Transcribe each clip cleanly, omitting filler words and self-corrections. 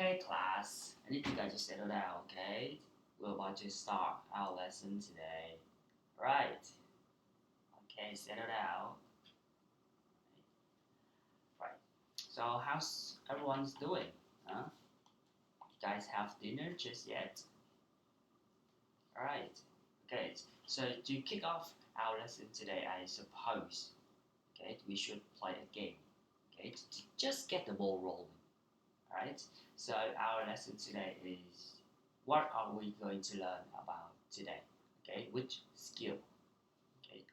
Okay, class, I need you guys to settle down, okay? We're about to start our lesson today. Right, okay, settle down. Right, so how's everyone's doing? Huh? You guys have dinner just yet? Alright, okay, so to kick off our lesson today, I suppose, okay, we should play a game, okay, to just get the ball rolling. Alright, so our lesson today is what are we going to learn about today? Okay, which skill? Okay,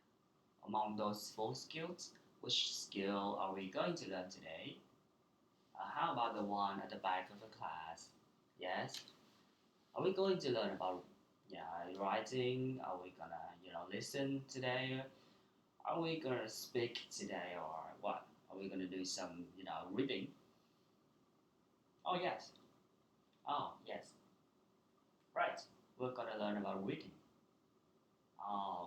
among those four skills, which skill are we going to learn today? How about the one at the back of the class? Yes, are we going to learn about writing? Are we gonna listen today? Are we gonna speak today or what? Are we gonna do some reading? Oh yes. Oh yes. Right. We're gonna learn about reading.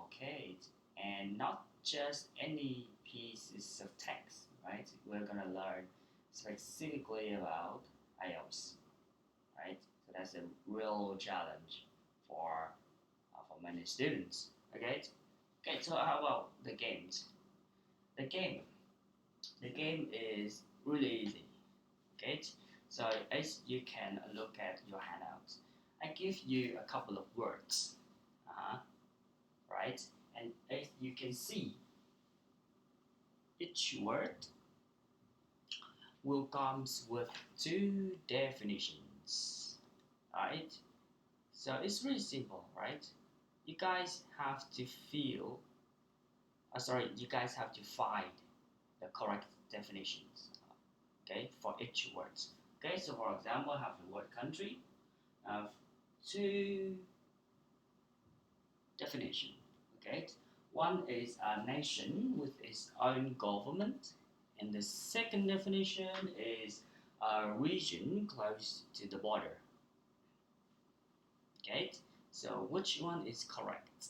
Okay, and not just any pieces of text, right? We're gonna learn specifically about IELTS, right? So that's a real challenge for many students. Okay, okay. So how about the games? The game, the game is really easy. Okay, so as you can look at your handouts, I give you a couple of words. Uh-huh, right? And as you can see, each word will comes with two definitions, right? So it's really simple, right? You guys have to you guys have to find the correct definitions, okay, for each word. Okay, so for example, I have the word country, I have two definitions, okay? One is a nation with its own government, and the second definition is a region close to the border. Okay, so which one is correct?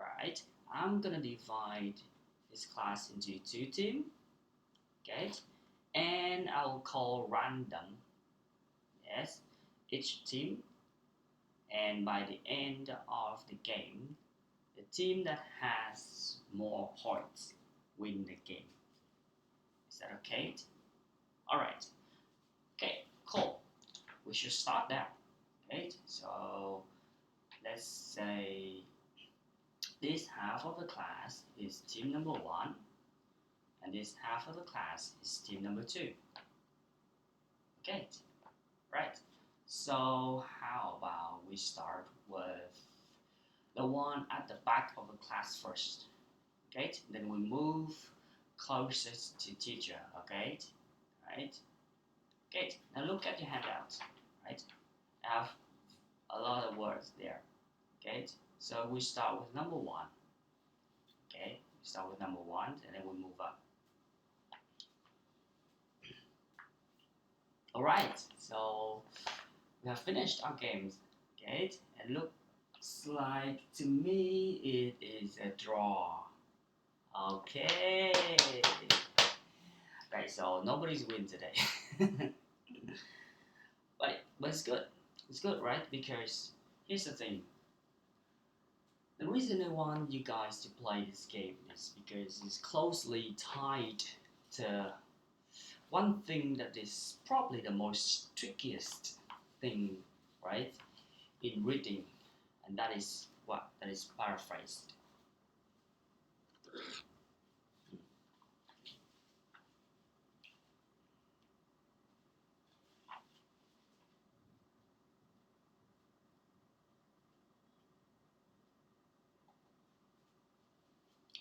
Right, I'm gonna divide this class into two teams. Okay, and I'll call random. Yes, each team, and by the end of the game, the team that has more points win the game. Is that okay? Alright. Okay, cool. We should start now. Okay, so let's say this half of the class is team number one, and this half of the class is team number two. Okay, right. So how about we start with the one at the back of the class first? Okay, then we move closest to teacher. Okay, right. Okay, now look at your handout. Right, I have a lot of words there. Okay, so we start with number one. Okay, we start with number one and then we move up. Alright, so we have finished our games. Okay, and looks like to me it is a draw. Okay. Right, so nobody's win today. but it's good. It's good, right? Because here's the thing. The reason I want you guys to play this game is because it's closely tied to one thing that is probably the most trickiest thing, right, in reading, and that is what? That is paraphrased.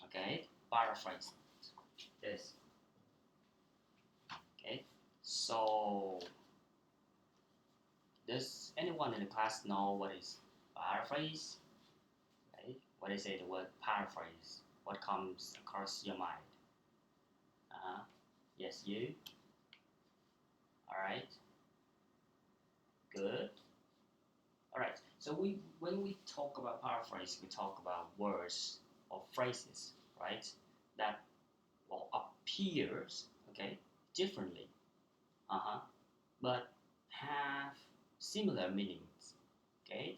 Okay, paraphrased. Yes. Okay. So, does anyone in the class know what is paraphrase? Right? What is it? The word paraphrase. What comes across your mind? Yes, you. All right. Good. All right. So when we talk about paraphrase, we talk about words or phrases, right? That will appears, okay, differently. Uh huh. But similar meanings. Okay,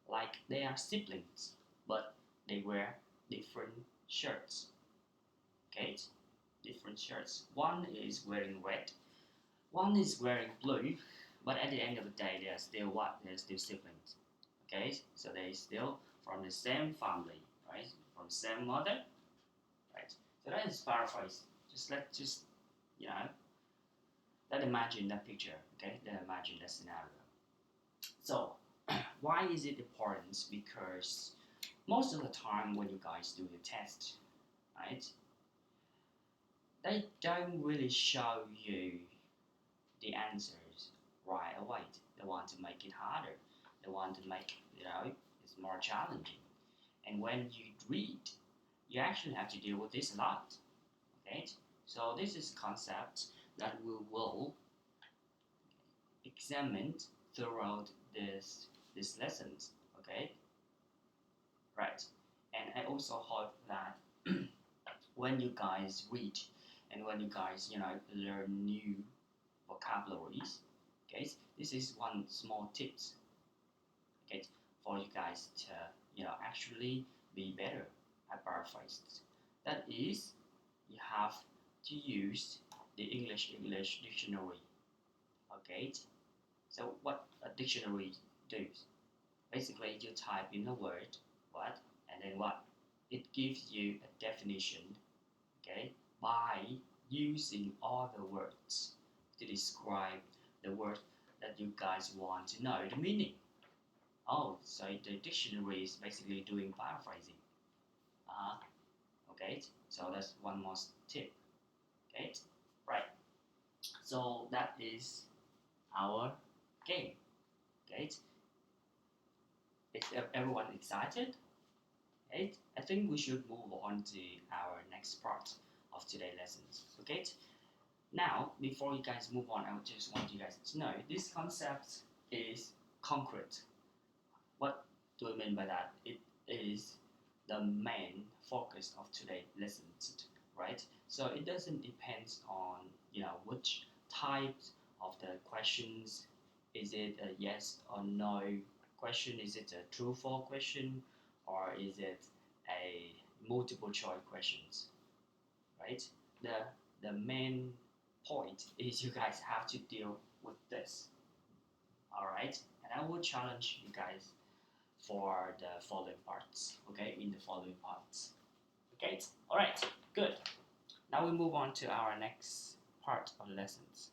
like they are siblings, but they wear different shirts. Okay, different shirts. One is wearing red, one is wearing blue, but at the end of the day, they are still what? They are still siblings. Okay, so they still from the same family, right? From the same mother, right? So that is paraphrase. Just you know, let imagine that picture. Okay, let imagine that scenario. So why is it important? Because most of the time when you guys do the test, right, they don't really show you the answers right away. They want to make it harder. They want to make it's more challenging. And when you read, you actually have to deal with this a lot. Okay, so this is concept that we will examine throughout this lessons. Okay, right. And I also hope that when you guys read and when you guys learn new vocabularies, okay, this is one small tips, okay, for you guys to actually be better at paraphrases. That is, you have to use the English dictionary. Okay, so what a dictionary does, basically you type in a word, what, and then what, it gives you a definition, okay, by using other words to describe the word that you guys want to know the meaning. Oh, so the dictionary is basically doing paraphrasing. Uh, okay, so that's one more tip. Okay, right. So that is our game. Okay, is everyone excited? Okay, I think we should move on to our next part of today's lessons. Okay, now before you guys move on, I just want you guys to know this concept is concrete. What do I mean by that? It is the main focus of today's lessons, right? So it doesn't depend on which types of the questions. Is it a yes or no question? Is it a true false question, or is it a multiple choice questions? Right? The main point is you guys have to deal with this. All right, and I will challenge you guys for the following parts. Okay, in the following parts. Okay, all right, good. Now we move on to our next part of the lessons.